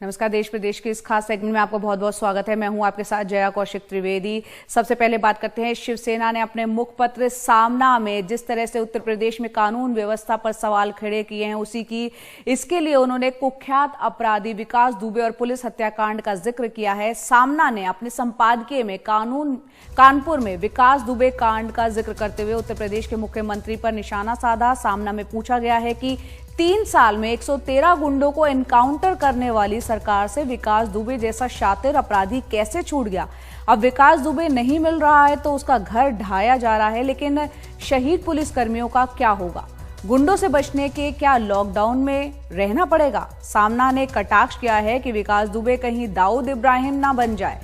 नमस्कार। देश प्रदेश के इस खास सेगमेंट में आपका बहुत बहुत स्वागत है। मैं हूं आपके साथ जया कौशिक त्रिवेदी। सबसे पहले बात करते हैं, शिवसेना ने अपने मुखपत्र सामना में जिस तरह से उत्तर प्रदेश में कानून व्यवस्था पर सवाल खड़े किए हैं इसके लिए उन्होंने कुख्यात अपराधी विकास दुबे और पुलिस हत्याकांड का जिक्र किया है। सामना ने अपने संपादकीय में कानपुर में विकास दुबे कांड का जिक्र करते हुए उत्तर प्रदेश के मुख्यमंत्री पर निशाना साधा। सामना में पूछा गया है कि 3 साल में 113 गुंडों को एनकाउंटर करने वाली सरकार से विकास दुबे जैसा शातिर अपराधी कैसे छूट गया। अब विकास दुबे नहीं मिल रहा है तो उसका घर ढाया जा रहा है, लेकिन शहीद पुलिसकर्मियों का क्या होगा? गुंडों से बचने के क्या लॉकडाउन में रहना पड़ेगा? सामना ने कटाक्ष किया है कि विकास दुबे कहीं दाऊद इब्राहिम ना बन जाए।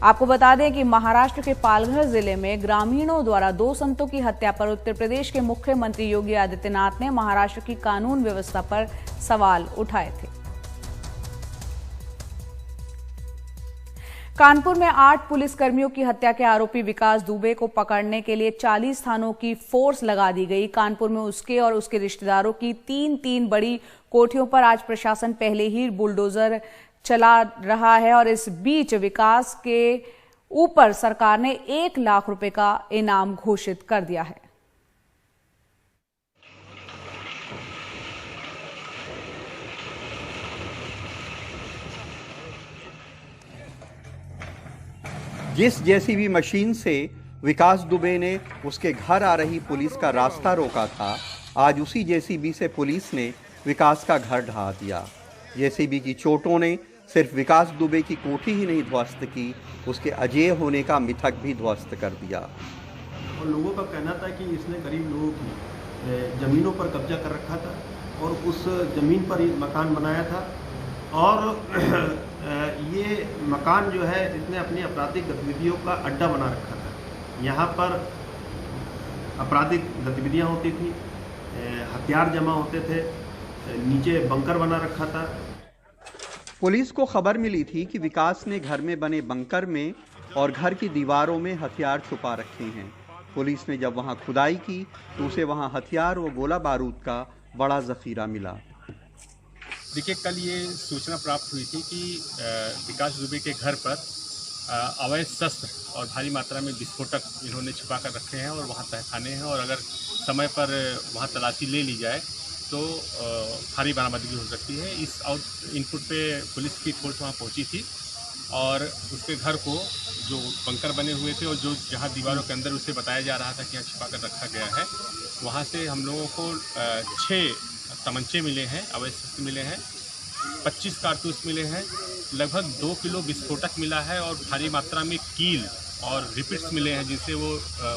आपको बता दें कि महाराष्ट्र के पालघर जिले में ग्रामीणों द्वारा 2 संतों की हत्या पर उत्तर प्रदेश के मुख्यमंत्री योगी आदित्यनाथ ने महाराष्ट्र की कानून व्यवस्था पर सवाल उठाए थे। कानपुर में 8 पुलिसकर्मियों की हत्या के आरोपी विकास दुबे को पकड़ने के लिए 40 थानों की फोर्स लगा दी गई। कानपुर में उसके और उसके रिश्तेदारों की 3 बड़ी कोठियों पर आज प्रशासन पहले ही बुलडोजर चला रहा है और इस बीच विकास के ऊपर सरकार ने 1 लाख रुपए का इनाम घोषित कर दिया है। जिस जेसीबी मशीन से विकास दुबे ने उसके घर आ रही पुलिस का रास्ता रोका था, आज उसी जेसीबी से पुलिस ने विकास का घर ढहा दिया। जेसीबी की चोटों ने सिर्फ विकास दुबे की कोठी ही नहीं ध्वस्त की, उसके अजेय होने का मिथक भी ध्वस्त कर दिया। और लोगों का कहना था कि इसने गरीब लोगों की ज़मीनों पर कब्जा कर रखा था और उस ज़मीन पर ये मकान बनाया था और ये मकान जो है इसने अपनी आपराधिक गतिविधियों का अड्डा बना रखा था। यहाँ पर आपराधिक गतिविधियाँ होती थी, हथियार जमा होते थे, नीचे बंकर बना रखा था। पुलिस को खबर मिली थी कि विकास ने घर में बने बंकर में और घर की दीवारों में हथियार छुपा रखे हैं। पुलिस ने जब वहां खुदाई की तो उसे वहां हथियार व गोला बारूद का बड़ा जखीरा मिला। देखिए, कल ये सूचना प्राप्त हुई थी कि विकास दुबे के घर पर अवैध शस्त्र और भारी मात्रा में विस्फोटक इन्होंने छुपा कर रखे हैं और वहाँ तहखाने हैं, और अगर समय पर वहाँ तलाशी ले ली जाए तो भारी बरामदगी हो सकती है। इस इनपुट पे पुलिस की फोर्स वहाँ पहुँची थी और उसके घर को जो बंकर बने हुए थे और जो जहाँ दीवारों के अंदर उसे बताया जा रहा था कि यहाँ छिपा कर रखा गया है, वहाँ से हम लोगों को 6 तमंचे मिले हैं, अवैध शस्त्र मिले हैं, 25 कारतूस मिले हैं, लगभग 2 किलो विस्फोटक मिला है और भारी मात्रा में कील और रिपिट्स मिले हैं जिनसे वो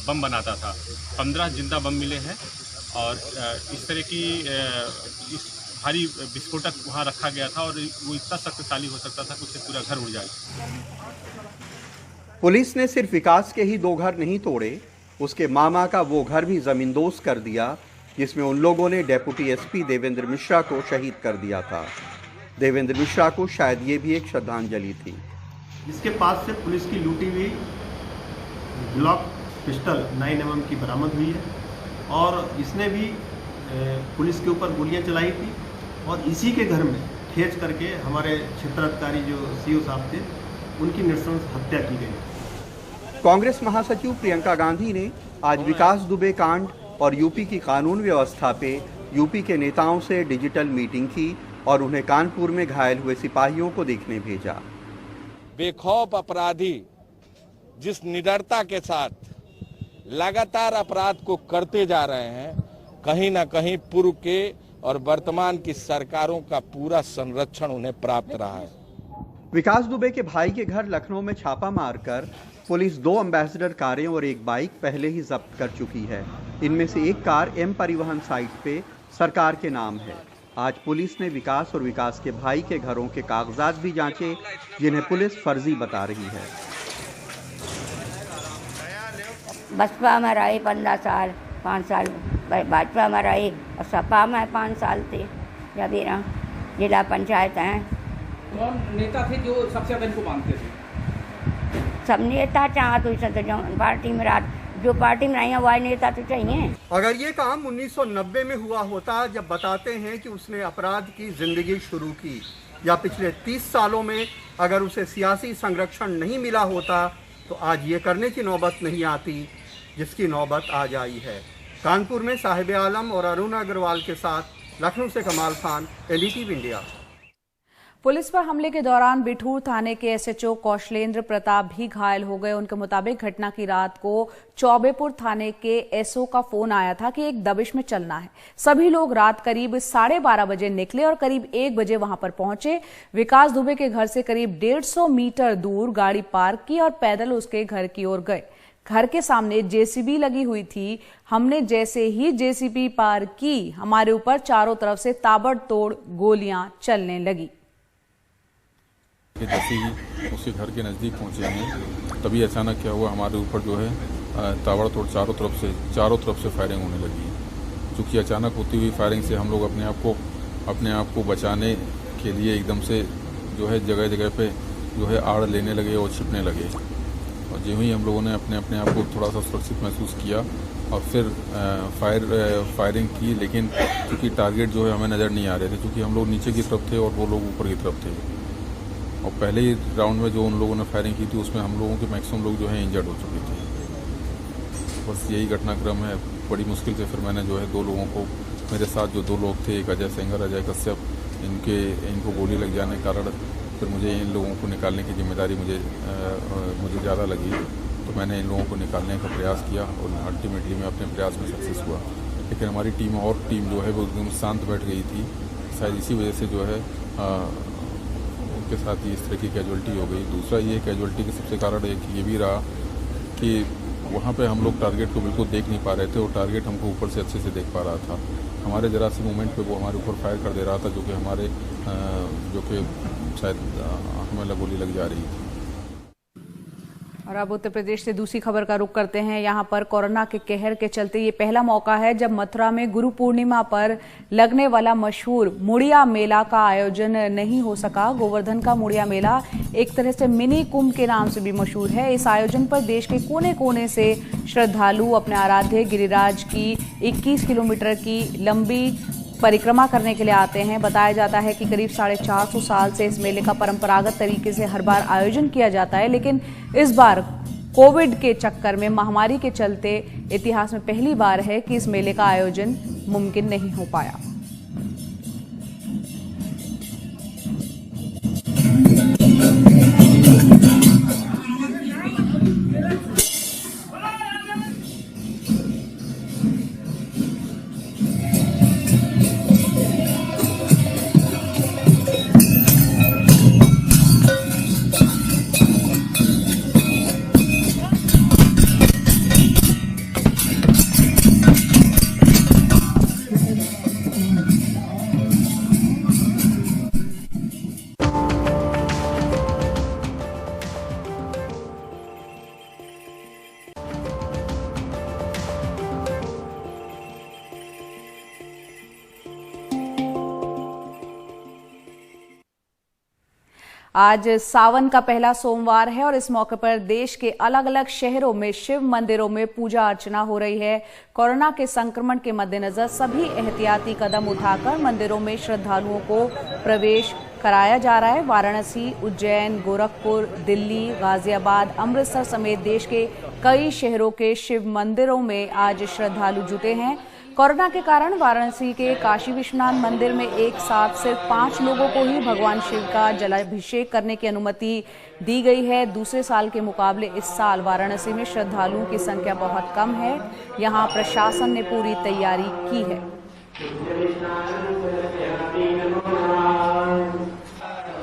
बम बनाता था। 15 जिंदा बम मिले हैं और इस तरह की इस भारी विस्फोटक वहाँ रखा गया था और वो इतना शक्तिशाली हो सकता था कि उससे पूरा घर उड़ जाए। पुलिस ने सिर्फ विकास के ही 2 घर नहीं तोड़े, उसके मामा का वो घर भी जमींदोज कर दिया जिसमें उन लोगों ने डेप्यूटी एसपी देवेंद्र मिश्रा को शहीद कर दिया था। देवेंद्र मिश्रा को शायद ये भी एक श्रद्धांजलि थी। इसके पास से पुलिस की लूटी हुई ग्लॉक पिस्टल 9mm की बरामद हुई है और इसने भी पुलिस के ऊपर गोलियां चलाई थी और इसी के घर में खींच करके हमारे क्षेत्राधिकारी जो सीओ साहब थे उनकी नृशंस हत्या की गई। कांग्रेस महासचिव प्रियंका गांधी ने आज विकास दुबे कांड और यूपी की कानून व्यवस्था पे यूपी के नेताओं से डिजिटल मीटिंग की और उन्हें कानपुर में घायल हुए सिपाहियों को देखने भेजा। बेखौफ अपराधी जिस निडरता के साथ लगातार अपराध को करते जा रहे हैं, कहीं ना कहीं पूर्व के और वर्तमान की सरकारों का पूरा संरक्षण उन्हें प्राप्त रहा है। विकास दुबे के भाई के घर लखनऊ में छापा मारकर पुलिस 2 एम्बेसडर कारें और 1 बाइक पहले ही जब्त कर चुकी है। इनमें से एक कार एम परिवहन साइट पे सरकार के नाम है। आज पुलिस ने विकास और विकास के भाई के घरों के कागजात भी जांचे, जिन्हें पुलिस फर्जी बता रही है। बसपा में रहे 15 साल, 5 साल भाजपा में रहे और सपा में 5 साल थे। जब जिला पंचायत हैं। कौन नेता थे जो सबसे ज़्यादा इनको मानते थे? सब नेता चाहत हुई तो जो पार्टी में जो पार्टी में नहीं है वही नेता तो चाहिए। अगर ये काम 1990 में हुआ होता, जब बताते हैं कि उसने अपराध की जिंदगी शुरू की, या पिछले 30 सालों में अगर उसे सियासी संरक्षण नहीं मिला होता तो आज ये करने की नौबत नहीं आती जिसकी नौबत आज आई है। कानपुर में साहिब आलम और अरुण अग्रवाल के साथ लखनऊ से कमाल खान, एनडीटीवी इंडिया। पुलिस पर हमले के दौरान बिठूर थाने के एसएचओ कौशलेंद्र प्रताप भी घायल हो गए। उनके मुताबिक घटना की रात को चौबेपुर थाने के एसओ का फोन आया था कि एक दबिश में चलना है। सभी लोग रात करीब 12:30 बजे निकले और करीब 1 बजे वहां पर पहुंचे। विकास दुबे के घर से करीब 150 मीटर दूर गाड़ी पार्क की और पैदल उसके घर की ओर गए। घर के सामने जेसीबी लगी हुई थी। हमने जैसे ही जेसीबी पार की, हमारे ऊपर चारों तरफ से ताबड़तोड़ गोलियां चलने लगी। जैसे ही उसके घर के नज़दीक पहुंचे हैं तभी अचानक क्या हुआ, हमारे ऊपर जो है ताबड़तोड़ चारों तरफ से फायरिंग होने लगी। चूँकि अचानक होती हुई फायरिंग से हम लोग अपने आप को बचाने के लिए एकदम से जो है जगह जगह पे जो है आड़ लेने लगे और छिपने लगे। और जो ही हम लोगों ने अपने आप को थोड़ा सा सुरक्षित महसूस किया और फिर फायरिंग की, लेकिन चूँकि टारगेट जो है हमें नज़र नहीं आ रहे थे, क्योंकि हम लोग नीचे की तरफ थे और वो लोग ऊपर की तरफ थे। और पहले ही राउंड में जो उन लोगों ने फायरिंग की थी उसमें हम लोगों के मैक्सिमम लोग जो है इंजर्ड हो चुके थे। बस यही घटनाक्रम है। बड़ी मुश्किल से फिर मैंने जो है 2 लोगों को, मेरे साथ जो 2 लोग थे, एक अजय सेंगर, अजय कश्यप, इनको गोली लग जाने के कारण फिर मुझे इन लोगों को निकालने की जिम्मेदारी मुझे ज़्यादा लगी। तो मैंने इन लोगों को निकालने का प्रयास किया और अल्टीमेटली मैं अपने प्रयास में सक्सेस हुआ। लेकिन हमारी टीम जो है वो एकदम शांत बैठ गई थी। शायद इसी वजह से जो है के साथ ही इस तरह की कैजुअल्टी हो गई। दूसरा ये कैजुअल्टी के सबसे कारण एक ये भी रहा कि वहाँ पे हम लोग टारगेट को बिल्कुल देख नहीं पा रहे थे और टारगेट हमको ऊपर से अच्छे से देख पा रहा था। हमारे ज़रा सी मूवमेंट पे वो हमारे ऊपर फायर कर दे रहा था, जो कि शायद हमें गोली लग जा रही थी। और अब उत्तर प्रदेश से दूसरी खबर का रुख करते हैं। यहाँ पर कोरोना के कहर के चलते ये पहला मौका है जब मथुरा में गुरु पूर्णिमा पर लगने वाला मशहूर मुड़िया मेला का आयोजन नहीं हो सका। गोवर्धन का मुड़िया मेला एक तरह से मिनी कुंभ के नाम से भी मशहूर है। इस आयोजन पर देश के कोने कोने से श्रद्धालु अपने आराध्य गिरिराज की 21 किलोमीटर की लंबी परिक्रमा करने के लिए आते हैं। बताया जाता है कि करीब 450 साल से इस मेले का परंपरागत तरीके से हर बार आयोजन किया जाता है, लेकिन इस बार कोविड के चक्कर में, महामारी के चलते इतिहास में पहली बार है कि इस मेले का आयोजन मुमकिन नहीं हो पाया। आज सावन का पहला सोमवार है और इस मौके पर देश के अलग अलग शहरों में शिव मंदिरों में पूजा अर्चना हो रही है। कोरोना के संक्रमण के मद्देनजर सभी एहतियाती कदम उठाकर मंदिरों में श्रद्धालुओं को प्रवेश कराया जा रहा है। वाराणसी, उज्जैन, गोरखपुर, दिल्ली, गाजियाबाद, अमृतसर समेत देश के कई शहरों के शिव मंदिरों में आज श्रद्धालु जुटे हैं। कोरोना के कारण वाराणसी के काशी विश्वनाथ मंदिर में एक साथ सिर्फ 5 लोगों को ही भगवान शिव का जलाभिषेक करने की अनुमति दी गई है। दूसरे साल के मुकाबले इस साल वाराणसी में श्रद्धालुओं की संख्या बहुत कम है। यहां प्रशासन ने पूरी तैयारी की है।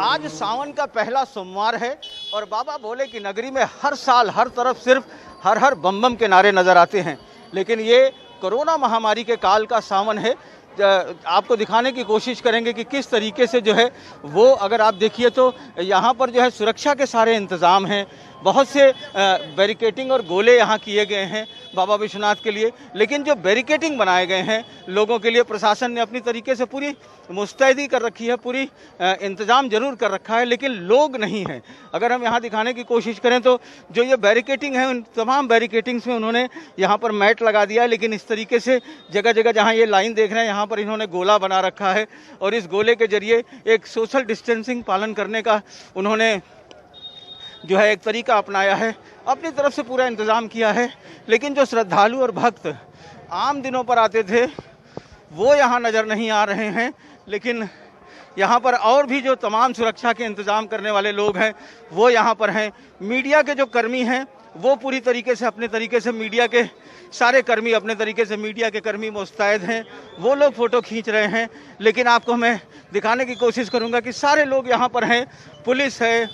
आज सावन का पहला सोमवार है और बाबा भोले की नगरी में हर साल हर तरफ सिर्फ हर हर बम बम के नारे नजर आते हैं, लेकिन ये कोरोना महामारी के काल का सावन है। आपको दिखाने की कोशिश करेंगे कि किस तरीके से जो है वो, अगर आप देखिए तो यहाँ पर जो है सुरक्षा के सारे इंतज़ाम हैं। बहुत से बैरिकेटिंग और गोले यहाँ किए गए हैं बाबा विश्वनाथ के लिए, लेकिन जो बैरिकेटिंग बनाए गए हैं लोगों के लिए, प्रशासन ने अपनी तरीके से पूरी मुस्तैदी कर रखी है, पूरी इंतजाम जरूर कर रखा है, लेकिन लोग नहीं हैं। अगर हम यहाँ दिखाने की कोशिश करें तो जो ये बैरिकेटिंग है उन तमाम बैरिकेटिंग्स में उन्होंने यहाँ पर मैट लगा दिया है, लेकिन इस तरीके से जगह जगह जहाँ ये लाइन देख रहे हैं यहाँ पर इन्होंने गोला बना रखा है और इस गोले के जरिए एक सोशल डिस्टेंसिंग पालन करने का उन्होंने जो है एक तरीका अपनाया है, अपनी तरफ से पूरा इंतज़ाम किया है। लेकिन जो श्रद्धालु और भक्त आम दिनों पर आते थे वो यहाँ नज़र नहीं आ रहे हैं, लेकिन यहाँ पर और भी जो तमाम सुरक्षा के इंतज़ाम करने वाले लोग हैं वो यहाँ पर हैं। मीडिया के जो कर्मी हैं वो पूरी तरीके से अपने तरीके से, मीडिया के सारे कर्मी अपने तरीके से, मीडिया के कर्मी मुस्तैद हैं, वो लोग फ़ोटो खींच रहे हैं। लेकिन आपको मैं दिखाने की कोशिश करूँगा कि सारे लोग यहाँ पर हैं, पुलिस है,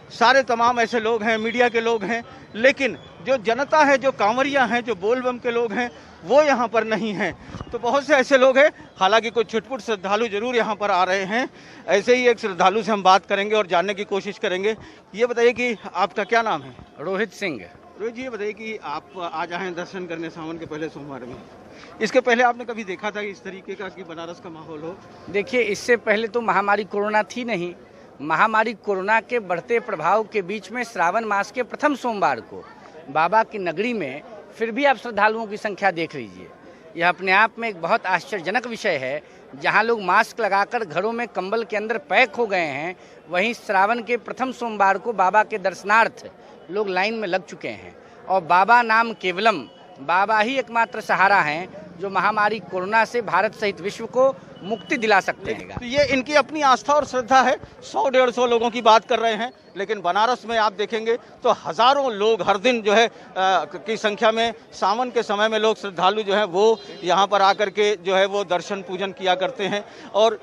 सारे तमाम ऐसे लोग हैं, मीडिया के लोग हैं, लेकिन जो जनता है, जो कांवरिया हैं, जो बोलबम के लोग हैं वो यहाँ पर नहीं हैं। तो बहुत से ऐसे लोग हैं, हालांकि कुछ छुटपुट श्रद्धालु जरूर यहाँ पर आ रहे हैं। ऐसे ही एक श्रद्धालु से हम बात करेंगे और जानने की कोशिश करेंगे। ये बताइए कि आपका क्या नाम है? रोहित सिंह। रोहित जी, ये बताइए कि आप आज आए हैं दर्शन करने सावन के पहले सोमवार में, इसके पहले आपने कभी देखा था इस तरीके का कि बनारस का माहौल हो? देखिए, इससे पहले तो महामारी कोरोना थी नहीं। महामारी कोरोना के बढ़ते प्रभाव के बीच में श्रावण मास के प्रथम सोमवार को बाबा की नगरी में फिर भी आप श्रद्धालुओं की संख्या देख लीजिए, यह अपने आप में एक बहुत आश्चर्यजनक विषय है। जहां लोग मास्क लगाकर घरों में कंबल के अंदर पैक हो गए हैं, वहीं श्रावण के प्रथम सोमवार को बाबा के दर्शनार्थ लोग लाइन में लग चुके हैं। और बाबा नाम केवलम, बाबा ही एकमात्र सहारा हैं जो महामारी कोरोना से भारत सहित विश्व को मुक्ति दिला सकते हैं। तो ये इनकी अपनी आस्था और श्रद्धा है। 100-150 लोगों की बात कर रहे हैं, लेकिन बनारस में आप देखेंगे तो हजारों लोग हर दिन जो है की संख्या में सावन के समय में लोग श्रद्धालु जो है वो यहाँ पर आकर के जो है वो दर्शन पूजन किया करते हैं। और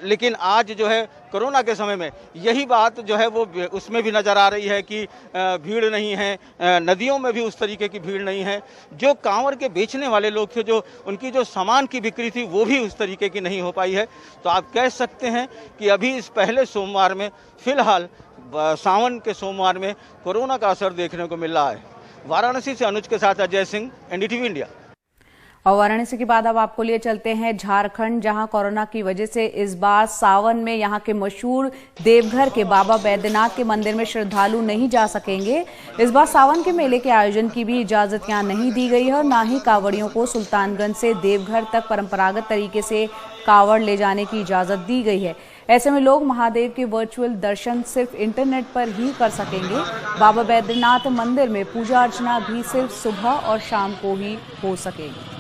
लेकिन आज जो है कोरोना के समय में यही बात जो है वो उसमें भी नज़र आ रही है कि भीड़ नहीं है, नदियों में भी उस तरीके की भीड़ नहीं है। जो कांवर के बेचने वाले लोग थे, जो उनकी जो सामान की बिक्री थी वो भी उस तरीके की नहीं हो पाई है। तो आप कह सकते हैं कि अभी इस पहले सोमवार में फिलहाल सावन के सोमवार में कोरोना का असर देखने को मिल रहा है। वाराणसी से अनुज के साथ अजय सिंह, एनडीटीवी इंडिया। और वाराणसी के बाद अब आपको लिए चलते हैं झारखंड, जहां कोरोना की वजह से इस बार सावन में यहां के मशहूर देवघर के बाबा बैद्यनाथ के मंदिर में श्रद्धालु नहीं जा सकेंगे। इस बार सावन के मेले के आयोजन की भी इजाजत यहां नहीं दी गई है और न ही कांवड़ियों को सुल्तानगंज से देवघर तक परंपरागत तरीके से कांवड़ ले जाने की इजाजत दी गई है। ऐसे में लोग महादेव के वर्चुअल दर्शन सिर्फ इंटरनेट पर ही कर सकेंगे। बाबा बैद्यनाथ मंदिर में पूजा अर्चना भी सिर्फ सुबह और शाम को ही हो सकेगी।